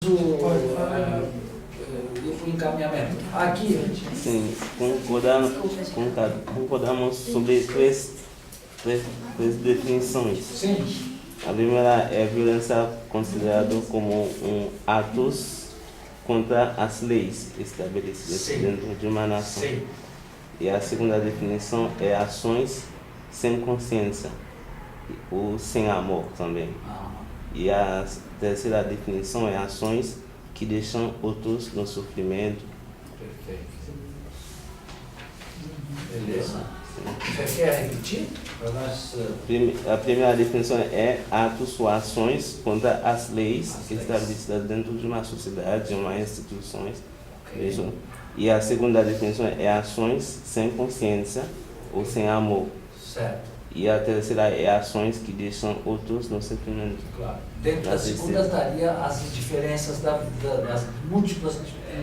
preciso ir para o encaminhamento. Aqui. Sim, concordamos sobre três definições. Sim. A primeira é violência considerada como um atos contra as leis estabelecidas dentro de uma nação. Sim. E a segunda definição é ações sem consciência, ou sem amor também. E a terceira definição é ações que deixam outros no sofrimento. Perfeito. Beleza. Você quer repetir? A primeira definição é atos ou ações contra as leis estabelecidas dentro de uma sociedade, de uma instituição. Okay. E a segunda definição é ações sem consciência ou sem amor. Certo. E a terceira é ações que deixam outros no sofrimento. Claro. Dentro da segunda estaria as diferenças, as múltiplas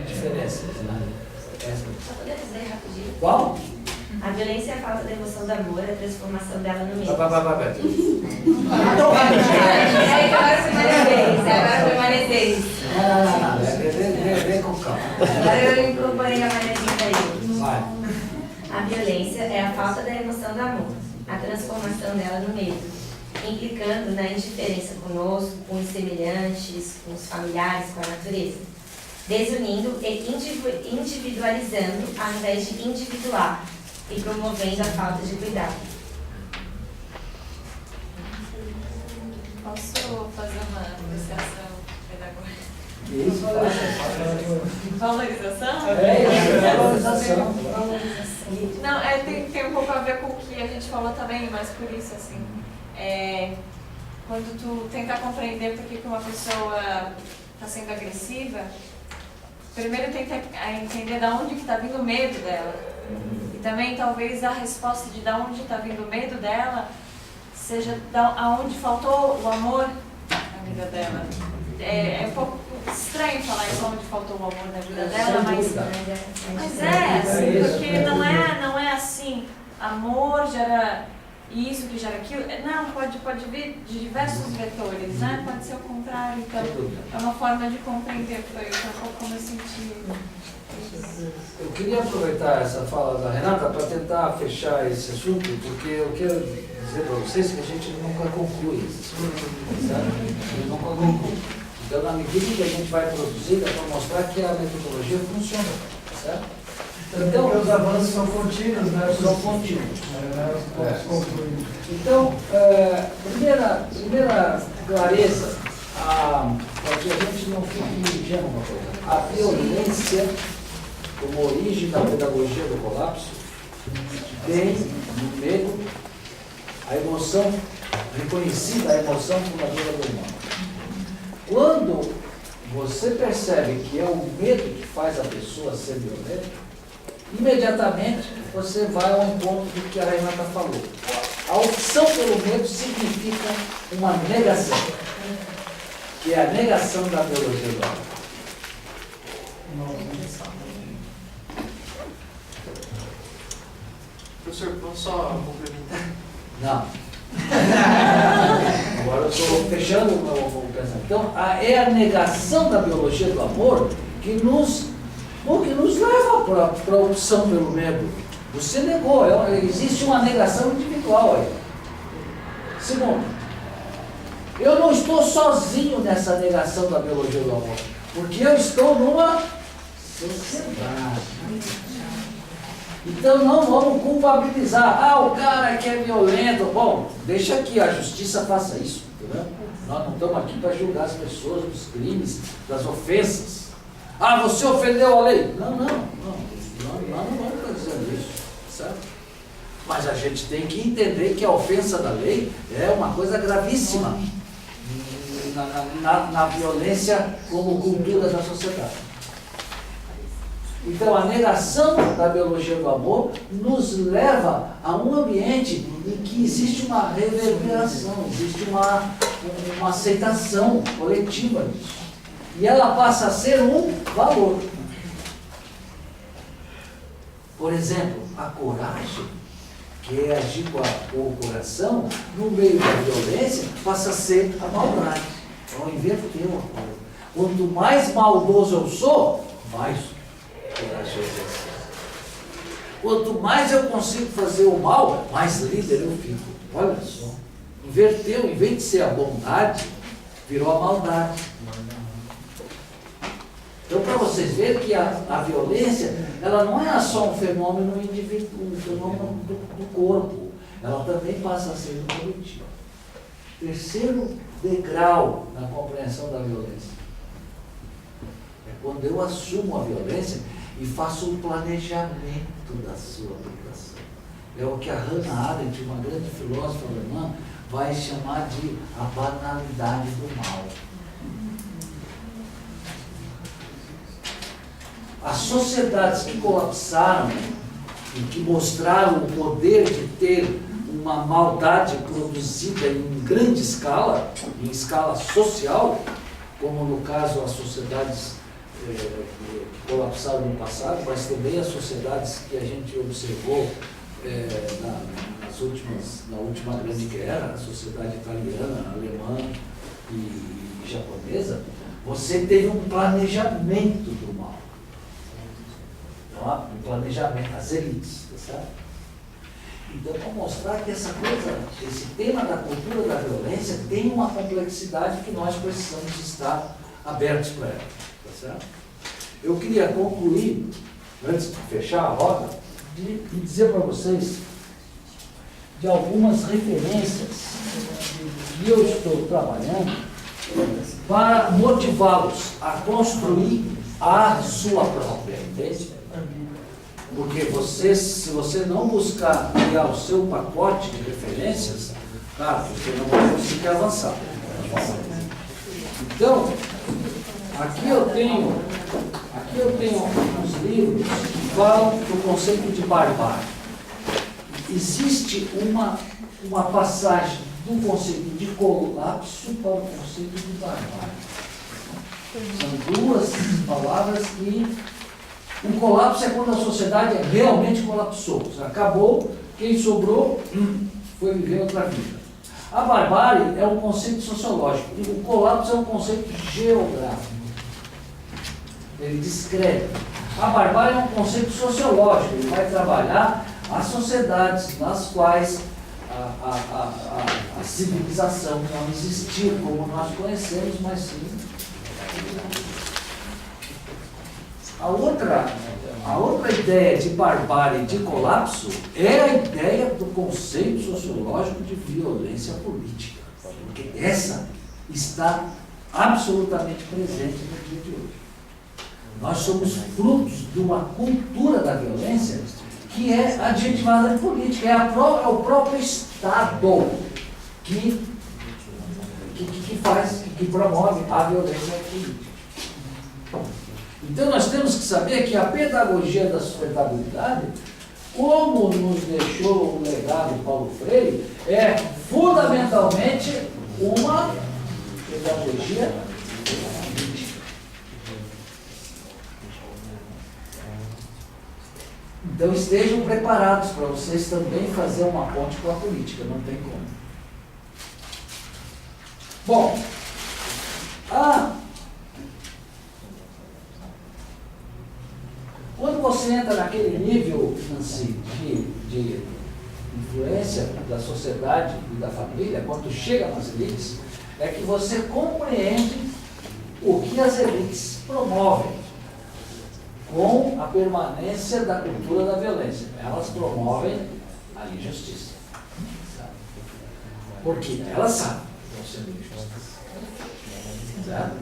diferenças. Né? Só poder dizer rapidinho. Qual? A violência é a falta da emoção do amor, a transformação dela no medo. Vai. Agora foi Maria 6. Não. Vem com calma. Agora eu incorporei a Maria 5 aí. Vai. A violência é a falta da emoção do amor, a transformação dela no medo, implicando na indiferença conosco, com os semelhantes, com os familiares, com a natureza, desunindo e individualizando ao invés de individuar e promovendo a falta de cuidado. Posso fazer uma iniciação pedagógica? Isso, Valorização? Valorização. Não, tem um pouco a ver com o que a gente falou também, mas por isso, assim, quando tu tentar compreender por que uma pessoa está sendo agressiva, primeiro tenta entender de onde que está vindo o medo dela. E também talvez a resposta de onde está vindo o medo dela seja aonde faltou o amor na vida dela. É um pouco estranho falar isso, onde faltou o amor na vida dela, mas assim, porque não é assim, amor gera isso que gera aquilo. Não, pode vir de diversos vetores, né? Pode ser o contrário, então é uma forma de compreender, foi um pouco como eu senti. Eu queria aproveitar essa fala da Renata para tentar fechar esse assunto, porque eu quero dizer para vocês que a gente nunca conclui, certo? A gente nunca conclui. Então, na medida que a gente vai produzir, é para mostrar que a metodologia funciona, certo? Então, os avanços são contínuos, né? São contínuos. Então, primeira clareza, para que a gente não fique ingênuo uma coisa. A violência, como origem da pedagogia do colapso, vem no medo, a emoção, reconhecida a emoção fundadora do humano. Quando você percebe que é o medo que faz a pessoa ser violenta, imediatamente você vai ao encontro do que a Renata falou. A opção pelo medo significa uma negação, que é a negação da biologia do amor. Professor, posso só complementar? Não. Agora eu estou fechando o meu pensamento. Então, é a negação da biologia do amor que nos leva para a opção pelo medo. Você negou, existe uma negação individual aí. Segundo, eu não estou sozinho nessa negação da biologia do amor, porque eu estou numa sociedade. Então não vamos culpabilizar. O cara que é violento. Bom, deixa que a justiça faça isso, entendeu? Nós não estamos aqui para julgar as pessoas dos crimes, das ofensas. Você ofendeu a lei. Não vamos estar dizendo isso, certo? Mas a gente tem que entender que a ofensa da lei é uma coisa gravíssima na violência como cultura da sociedade. Então, a negação da biologia do amor nos leva a um ambiente em que existe uma reverberação, existe uma aceitação coletiva disso. E ela passa a ser um valor. Por exemplo, a coragem, que é agir com o coração, no meio da violência, passa a ser a maldade. Então, inverteu a coisa. Quanto mais maldoso eu sou, mais corajoso eu sou. Quanto mais eu consigo fazer o mal, mais líder eu fico. Olha só. Inverteu, em vez de ser a bondade, virou a maldade. Então, para vocês verem que a violência, ela não é só um fenômeno individual, um fenômeno do corpo. Ela também passa a ser do coletivo. Terceiro degrau na compreensão da violência é quando eu assumo a violência e faço um planejamento da sua aplicação. É o que a Hannah Arendt, uma grande filósofa alemã, vai chamar de a banalidade do mal. As sociedades que colapsaram e que mostraram o poder de ter uma maldade produzida em grande escala, em escala social, como no caso as sociedades que colapsaram no passado, mas também as sociedades que a gente observou na última grande guerra, a sociedade italiana, alemã e japonesa, você teve um planejamento do mal. Então, um planejamento, as elites, tá certo? Então, para mostrar que essa coisa, esse tema da cultura da violência tem uma complexidade que nós precisamos estar abertos para ela, tá certo? Eu queria concluir, antes de fechar a roda, e dizer para vocês de algumas referências que eu estou trabalhando para motivá-los a construir a sua própria, entende? Porque se você não buscar criar o seu pacote de referências, cara, você não vai conseguir avançar. Então, aqui eu tenho alguns livros que falam do conceito de barbárie. Existe uma passagem do conceito de colapso para o conceito de barbárie. São duas palavras que um colapso é quando a sociedade realmente colapsou. Acabou, quem sobrou foi viver outra vida. A barbárie é um conceito sociológico e o colapso é um conceito geográfico. Ele descreve. A barbárie é um conceito sociológico, ele vai trabalhar as sociedades nas quais a civilização não existiu como nós conhecemos, mas sim. A outra ideia de barbárie e de colapso é a ideia do conceito sociológico de violência política, porque essa está absolutamente presente no dia de hoje. Nós somos frutos de uma cultura da violência que é adjetivada de política, é o próprio Estado que promove a violência política. Então nós temos que saber que a pedagogia da sustentabilidade, como nos deixou o legado Paulo Freire, é fundamentalmente uma pedagogia política. Então estejam preparados para vocês também fazer uma ponte com a política, não tem como. Bom, quando você entra naquele nível de influência da sociedade e da família, quando chega nas elites, é que você compreende o que as elites promovem com a permanência da cultura da violência. Elas promovem a injustiça. Porque elas sabem que estão sendo injustas. Certo?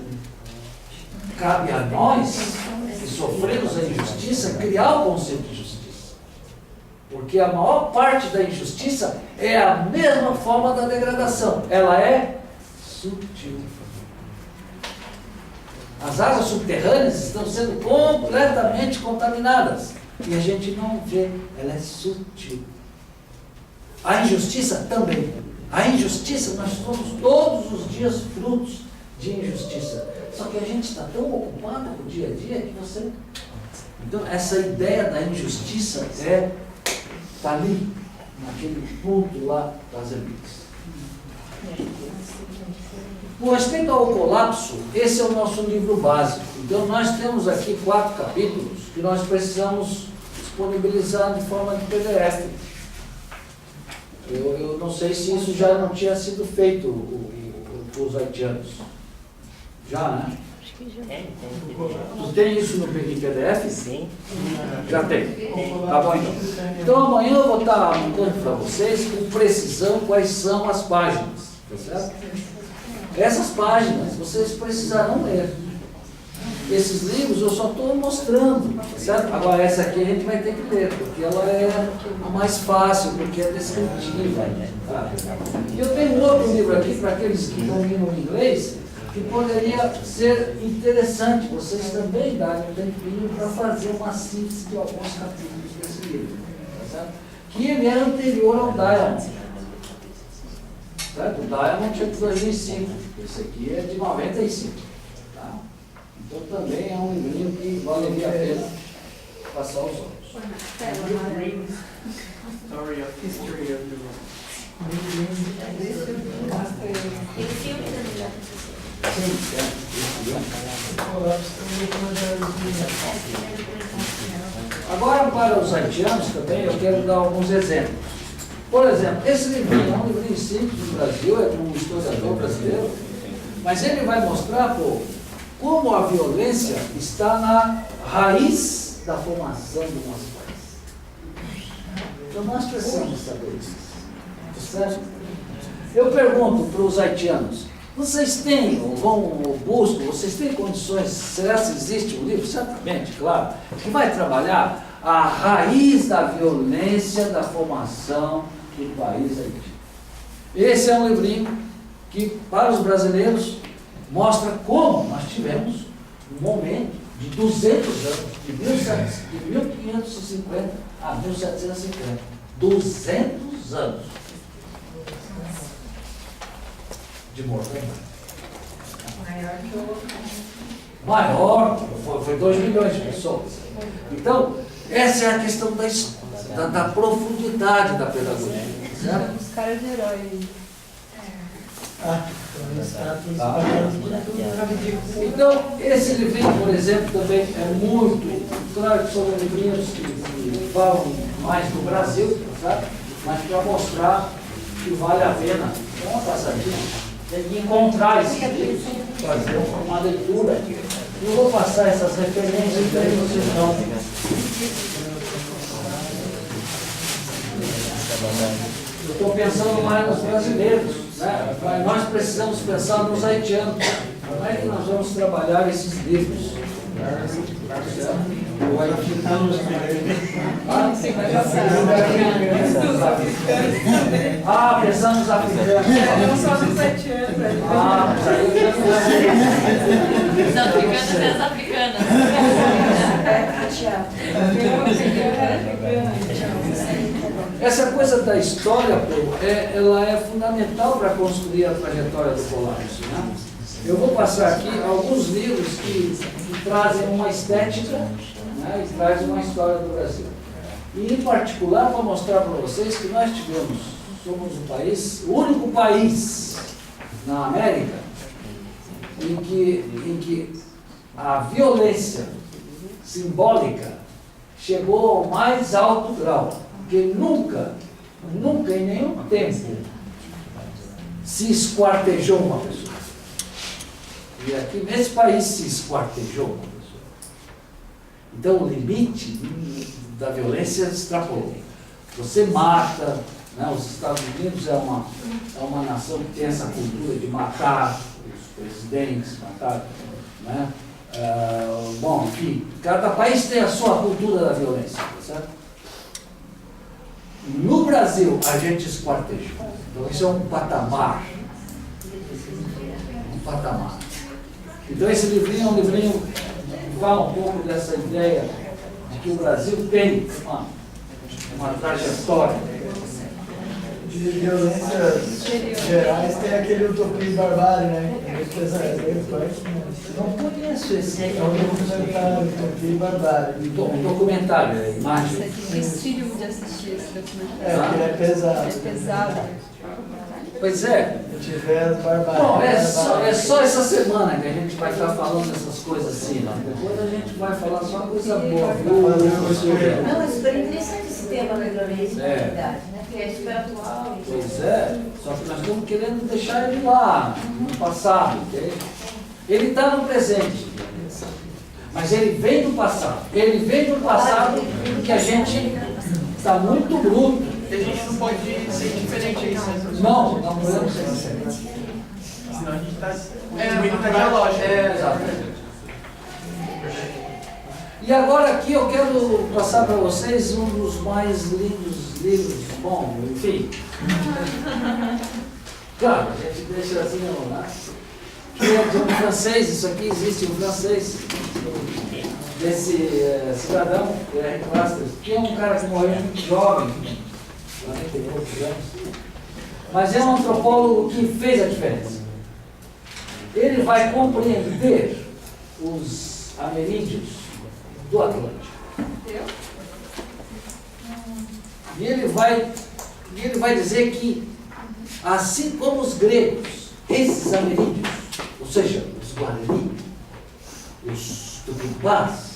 Cabe a nós, que sofremos a injustiça, criar o conceito de justiça. Porque a maior parte da injustiça é a mesma forma da degradação. Ela é sutil. As águas subterrâneas estão sendo completamente contaminadas. E a gente não vê. Ela é sutil. A injustiça também. A injustiça, nós somos todos os dias frutos de injustiça. Só que a gente está tão ocupado com o dia a dia que você... Então, essa ideia da injustiça está ali, naquele ponto lá das elites. Com respeito ao colapso, esse é o nosso livro básico. Então, nós temos aqui 4 capítulos que nós precisamos disponibilizar de forma de PDF. Eu não sei se isso já não tinha sido feito com os haitianos. Já, né? Tu tem isso no PDF? Sim. Já tem. Tá bom, então. Então, amanhã eu vou estar mandando para vocês com precisão quais são as páginas. Tá certo? Essas páginas vocês precisarão ler. Esses livros eu só estou mostrando, certo? Agora essa aqui a gente vai ter que ler, porque ela é a mais fácil, porque é descritiva. Tá? E eu tenho outro livro aqui para aqueles que estão indo em inglês, que poderia ser interessante vocês também darem um tempinho para fazer uma síntese de alguns capítulos desse livro. Tá certo? Que ele é anterior ao Diamond. Certo? O Diamond é de 2005, esse aqui é de 95. Tá? Então também é um livrinho que valeria a pena passar os olhos. Story of history of the world. E o filme também dá para Sim, agora, para os haitianos também, eu quero dar alguns exemplos. Por exemplo, esse livrinho é um livrinho simples do Brasil, é de um historiador brasileiro, mas ele vai mostrar, como a violência está na raiz da formação do nosso país. Então nós precisamos saber isso. Certo? Eu pergunto para os haitianos, vocês têm, ou buscam, vocês têm condições, será que existe um livro? Certamente, claro, que vai trabalhar a raiz da violência da formação do país Haiti. Esse é um livrinho que, para os brasileiros, mostra como nós tivemos um momento de 200 anos, de 1550 a 1750. 200 anos de mortalidade. Maior, foi 2 milhões de pessoas. Então, essa é a questão da profundidade da pedagogia. Certo? Os caras de herói. Então, esse livrinho, por exemplo, também é muito, claro que são livrinhos que falam mais do Brasil, sabe? Mas para mostrar que vale a pena dar uma passadinha, tem que encontrar esses livros, fazer uma leitura. Eu vou passar essas referências para vocês não. Eu estou pensando mais nos brasileiros, né? Mas nós precisamos pensar nos haitianos. Como é que nós vamos trabalhar esses livros? O haitiano Pensando nos africanos. Não só dos haitianos. Mas aí eu já não sei. Os africanos e as africanas. Essa coisa da história, ela é fundamental para construir a trajetória do colapso, né? Eu vou passar aqui alguns livros que trazem uma estética, né, e trazem uma história do Brasil. E, em particular, vou mostrar para vocês que nós somos o único país na América em que a violência simbólica chegou ao mais alto grau, porque nunca em nenhum tempo se esquartejou uma pessoa. E aqui nesse país se esquartejou uma pessoa. Então o limite da violência extrapolou. Você mata, né? Os Estados Unidos é uma nação que tem essa cultura de matar os presidentes, matar, né? Bom, enfim, cada país tem a sua cultura da violência, tá certo? No Brasil, a gente esquartejou. Então, isso é um patamar. Um patamar. Então, esse livrinho é um livrinho que fala um pouco dessa ideia de que o Brasil tem uma trajetória. de violências gerais tem aquele Utopia e Barbárie, né? Não conheço esse. É um documentário, Utopia e Barbárie. Um documentário, é imagem. Difícil de assistir esse documentário. É, porque ele é pesado. É pesado. Pois é. Se tiver as barbáries. Bom, é só essa semana que a gente vai estar falando essas coisas assim, né? Depois a gente vai falar só coisa boa, viu? Não, é super interessante esse tema da violência na realidade, né? Porque é super atual. Pois é, só que nós estamos querendo deixar ele lá, no passado, ok? Ele está no presente, mas ele vem do passado. Ele vem do passado que a gente está muito bruto. E a gente não pode ser diferente a isso, né? Não podemos ser diferentes. Senão a gente está consumindo cada lógica. Exatamente. E agora aqui eu quero passar para vocês um dos mais lindos livros, bom, enfim. Claro, a gente deixa assim, né? Que é de um francês, isso aqui existe um francês, desse cidadão, que é Henri Masters, que é um cara que morreu muito jovem, 40 e poucos anos, mas é um antropólogo que fez a diferença. Ele vai compreender os ameríndios do Atlântico. E ele vai dizer que, assim como os gregos, esses ameríndios, ou seja, os Guarani, os Tupinambás,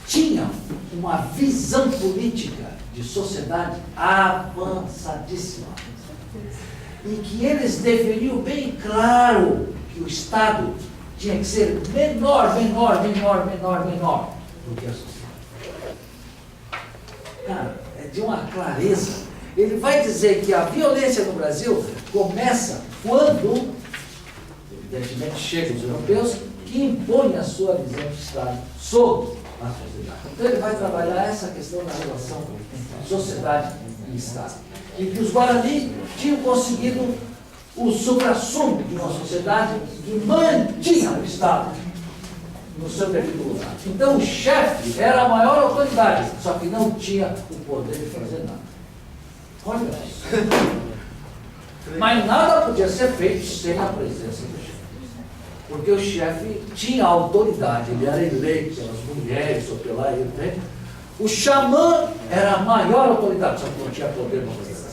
tinham uma visão política de sociedade avançadíssima. E que eles definiam bem claro que o Estado tinha que ser menor do que a sociedade. Cara, é de uma clareza. Ele vai dizer que a violência no Brasil começa quando, evidentemente, chegam os europeus que impõem a sua visão de Estado sobre a sociedade. Então ele vai trabalhar essa questão da relação entre sociedade e Estado. E que os Guarani tinham conseguido o suprassumo de uma sociedade que mantinha o Estado no seu devido lugar. Então o chefe era a maior autoridade, só que não tinha o poder de fazer nada. Olha isso. Mas nada podia ser feito sem a presença do chefe. Porque o chefe tinha autoridade, ele era eleito pelas mulheres ou pela ele. O xamã era a maior autoridade, só que não tinha poder para fazer nada.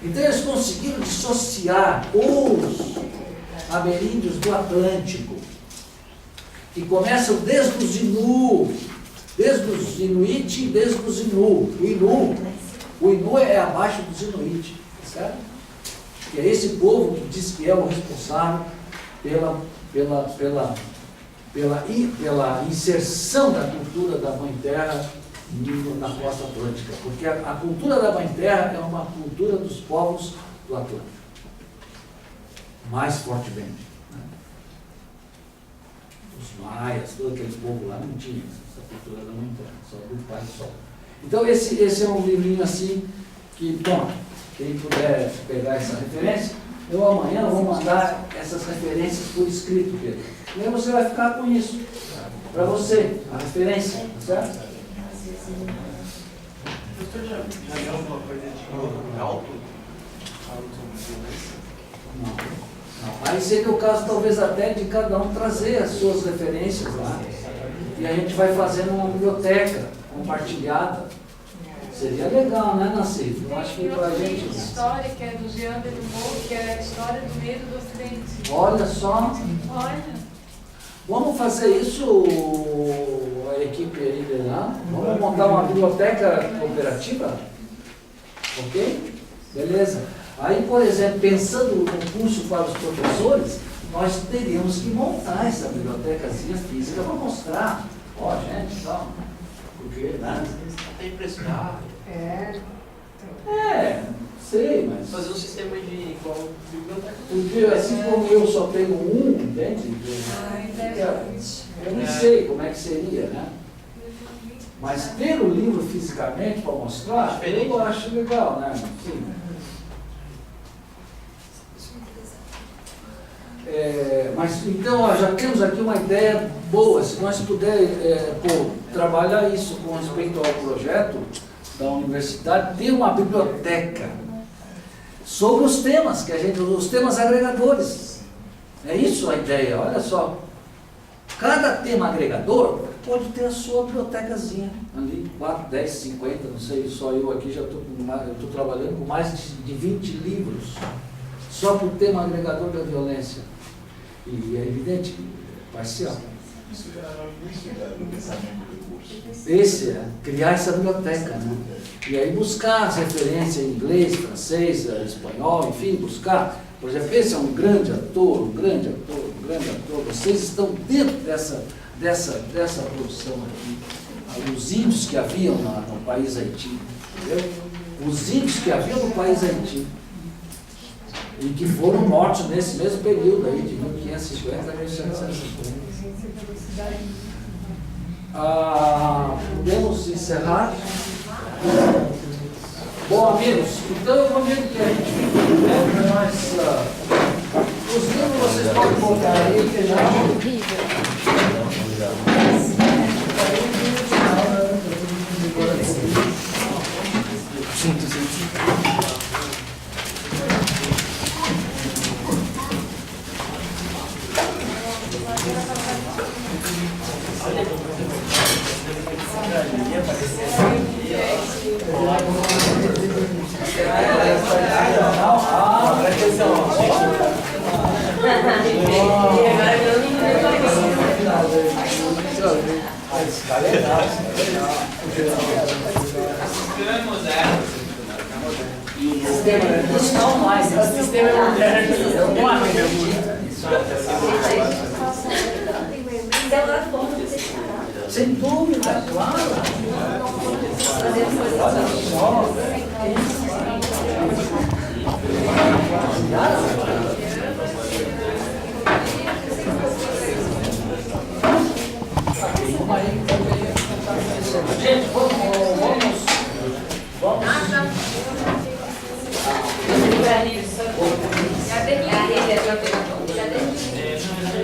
Então eles conseguiram dissociar os ameríndios do Atlântico, que começam desde os Innu, desde os Inuit e desde os Innu. O Innu é abaixo dos Inuit, certo? Que é esse povo que diz que é o responsável pela inserção da cultura da Mãe Terra na costa atlântica, porque a cultura da Mãe Terra é uma cultura dos povos do Atlântico, mais fortemente. Né? Os maias, todo aquele povo lá não tinha essa cultura da Mãe Terra, só do Pai Sol. Então esse é um livrinho assim, que, bom, quem puder pegar essa referência, eu amanhã vou mandar essas referências por escrito, Pedro. E aí você vai ficar com isso, para você, a referência, tá certo? Você já viu alguma coisa de auto? Não. Aí seria o caso, talvez, até de cada um trazer as suas referências lá. E a gente vai fazendo uma biblioteca compartilhada. Seria legal, né, Nancy? Eu acho que para a gente. História que é do Jean Delumeau, que é a história do medo do Ocidente. Olha só. Olha. Vamos fazer isso, a equipe aí, né? Vamos montar uma biblioteca cooperativa? Ok? Beleza. Aí, por exemplo, pensando no curso para os professores, nós teríamos que montar essa bibliotecazinha física para mostrar. Ó, gente, tal. Porque, né? Tem impressionado. Sei, mas... Fazer um sistema de igual biblioteca. Porque assim como eu só tenho um, entende? Eu não sei como é que seria, né? Mas ter o livro fisicamente para mostrar, eu acho legal, né? Sim. Mas então, ó, já temos aqui uma ideia boa. Se nós pudermos trabalhar isso com respeito ao projeto da universidade, ter uma biblioteca sobre os temas, os temas agregadores. É isso a ideia, olha só. Cada tema agregador pode ter a sua bibliotecazinha, ali, 4, 10, 50, não sei, só eu aqui já estou trabalhando com mais de 20 livros só por ter um agregador da violência. E é evidente que é parcial. Esse é criar essa biblioteca, né? E aí buscar as referências em inglês, francês, espanhol, enfim, buscar. Por exemplo, esse é um grande ator, um grande ator, um grande ator. Vocês estão dentro dessa produção aqui. Os índios que haviam no país Haiti, entendeu? Os índios que haviam no país Haiti e que foram mortos nesse mesmo período aí, de 1550 a 1750. Podemos encerrar? Bom, amigos, então eu vou ver que a gente fica, mas os livros vocês podem botar aí, que já Não mais, o sistema é moderno. sem dúvida, claro. Gente, vamos.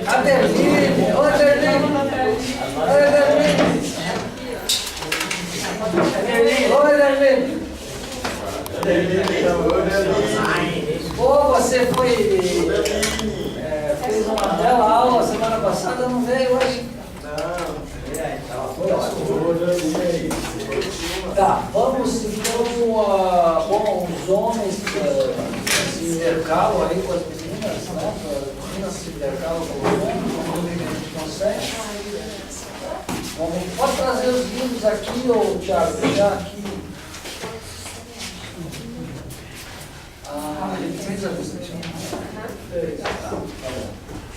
Adeline, oi Adeline. Oi Adeline. Pô, você fez uma bela aula semana passada, não veio hoje? Não. Tá, vamos então, bom, os homens se intercalam aí com as meninas, né? As meninas se intercalam com os homens, vamos ver o que a gente consegue. Pode trazer os livros aqui, ô Thiago, deixar aqui.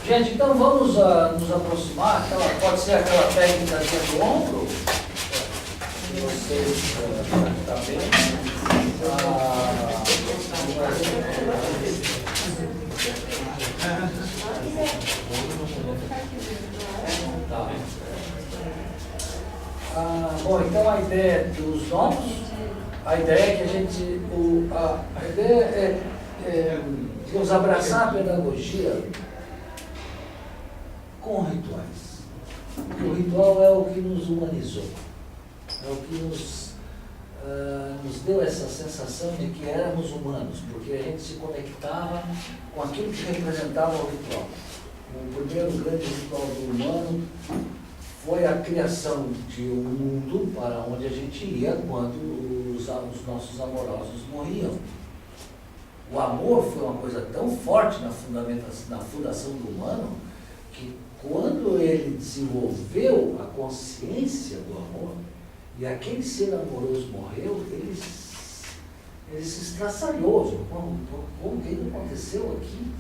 Gente, então vamos nos aproximar, pode ser aquela técnica de ombro, que vocês também. Bom, então a ideia dos nomes, a ideia é que a gente, a ideia é nos abraçar a pedagogia com rituais. O ritual é o que nos humanizou, é o que nos deu essa sensação de que éramos humanos, porque a gente se conectava com aquilo que representava o ritual. O primeiro grande ritual do humano foi a criação de um mundo para onde a gente ia quando os nossos amorosos morriam. O amor foi uma coisa tão forte na fundação do humano que quando ele desenvolveu a consciência do amor e aquele ser amoroso morreu, ele se estraçalhou. Como que isso aconteceu aqui?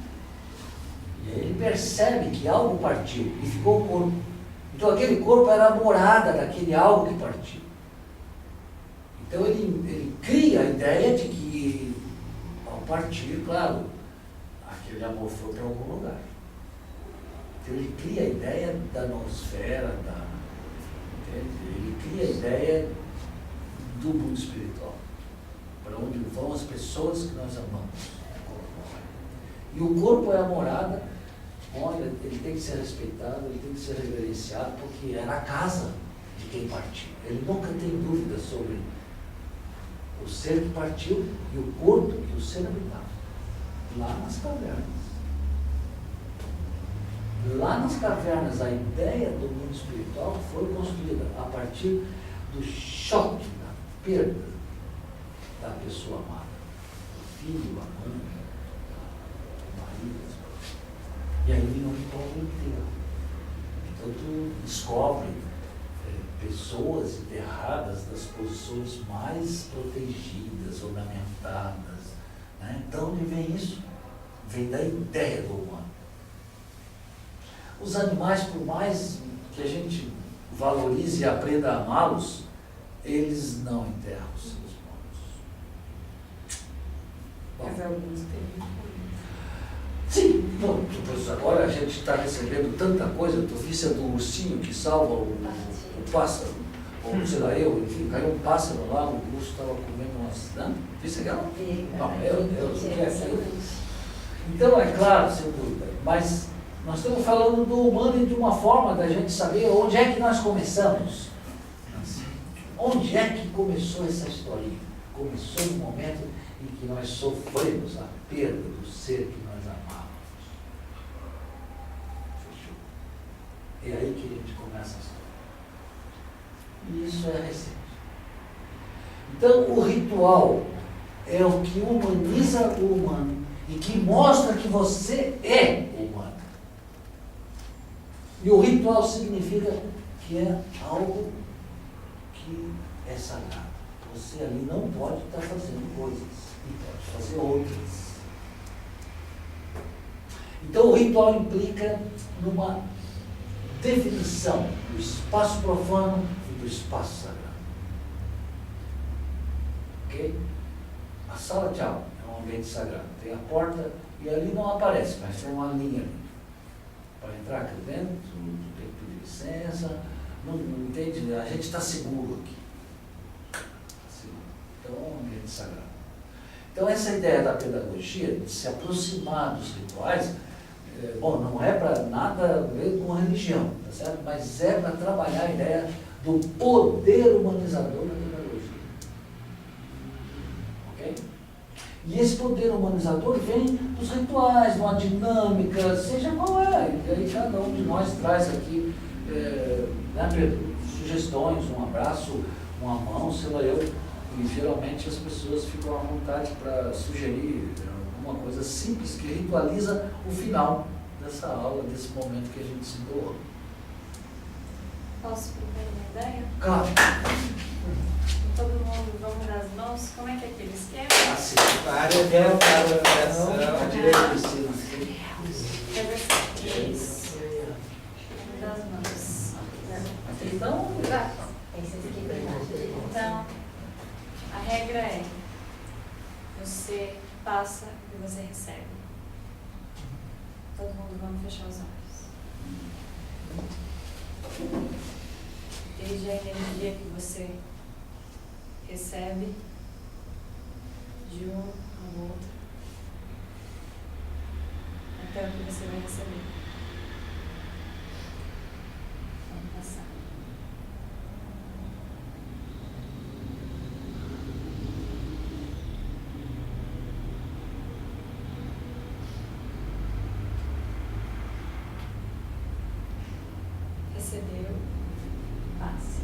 E aí ele percebe que algo partiu e ficou o corpo. Então aquele corpo era a morada daquele algo que partiu. Então ele cria a ideia de que, ao partir, claro, aquele amor foi para algum lugar. Então ele cria a ideia da nosfera, ele cria a ideia do mundo espiritual, para onde vão as pessoas que nós amamos. E o corpo é a morada. Olha, ele tem que ser respeitado, ele tem que ser reverenciado, porque era a casa de quem partiu. Ele nunca tem dúvida sobre o ser que partiu e o corpo que o ser habitava. Lá nas cavernas. Lá nas cavernas, a ideia do mundo espiritual foi construída a partir do choque, da perda da pessoa amada, do filho, a mãe. enterro. Então tu descobre pessoas enterradas nas posições mais protegidas, ornamentadas. Né? Então, onde vem isso? Vem da ideia do humano. Os animais, por mais que a gente valorize e aprenda a amá-los, eles não enterram os seus mortos. Mas alguns têm. Sim, não, pois agora a gente está recebendo tanta coisa. Tu viste do ursinho que salva o pássaro, ou sei lá, enfim, caiu um pássaro lá, o urso estava comendo umas. Não? Viste aquela? Não, meu Deus, o que é aquilo? Então, é claro, sem dúvida, mas nós estamos falando do humano e de uma forma da gente saber onde é que nós começamos. Onde é que começou essa historinha? Começou no momento em que nós sofremos a perda do ser que nós amávamos. Fechou? É aí que a gente começa a história. E isso é recente. Então, o ritual é o que humaniza o humano e que mostra que você é humano. E o ritual significa que é algo que é sagrado. Você ali não pode estar fazendo coisas e pode fazer outras. Então o ritual implica numa definição do espaço profano e do espaço sagrado. Ok? A sala de aula é um ambiente sagrado. Tem a porta e ali não aparece, mas tem uma linha ali. Para entrar aqui dentro, tem que pedir licença. Não entende? A gente está seguro aqui. Então, é um ambiente sagrado. Então, essa ideia da pedagogia, de se aproximar dos rituais, bom, não é para nada a ver com religião, tá certo? Mas é para trabalhar a ideia do poder humanizador da pedagogia. Ok? E esse poder humanizador vem dos rituais, de uma dinâmica, seja qual é. E aí cada um de nós traz aqui, né, Pedro, sugestões, um abraço, uma mão, sei lá eu. E geralmente as pessoas ficam à vontade para sugerir alguma coisa simples que ritualiza o final dessa aula, desse momento que a gente se doa. Posso propor uma ideia? Claro. Todo mundo, vamos dar as mãos? Como é que é aquele esquema? Assim. Para a oração. A direita Cristina. Isso. Vamos dar as mãos. Então, Então, a regra é: você passa e você recebe. Todo mundo, vamos fechar os olhos. Desde a energia que você recebe de um ao outro, até o que você vai receber. Vamos passar. Recebeu, passe.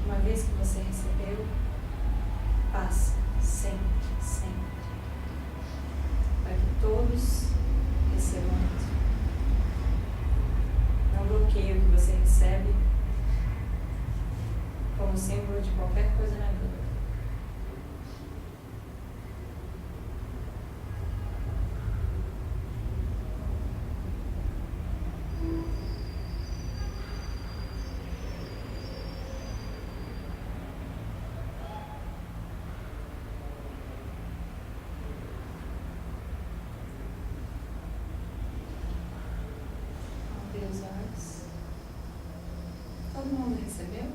Uma vez que você recebeu, passe sempre, sempre, para que todos recebam o mesmo. Não bloqueie o que você recebe como símbolo de qualquer coisa na vida. Abrir os olhos. Todo mundo recebeu?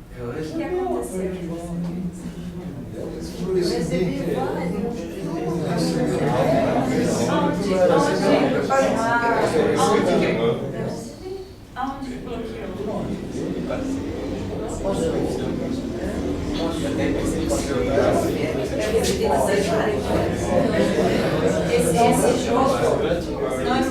O que aconteceu? Eu recebi Aonde bloqueou? Esse jogo, nós,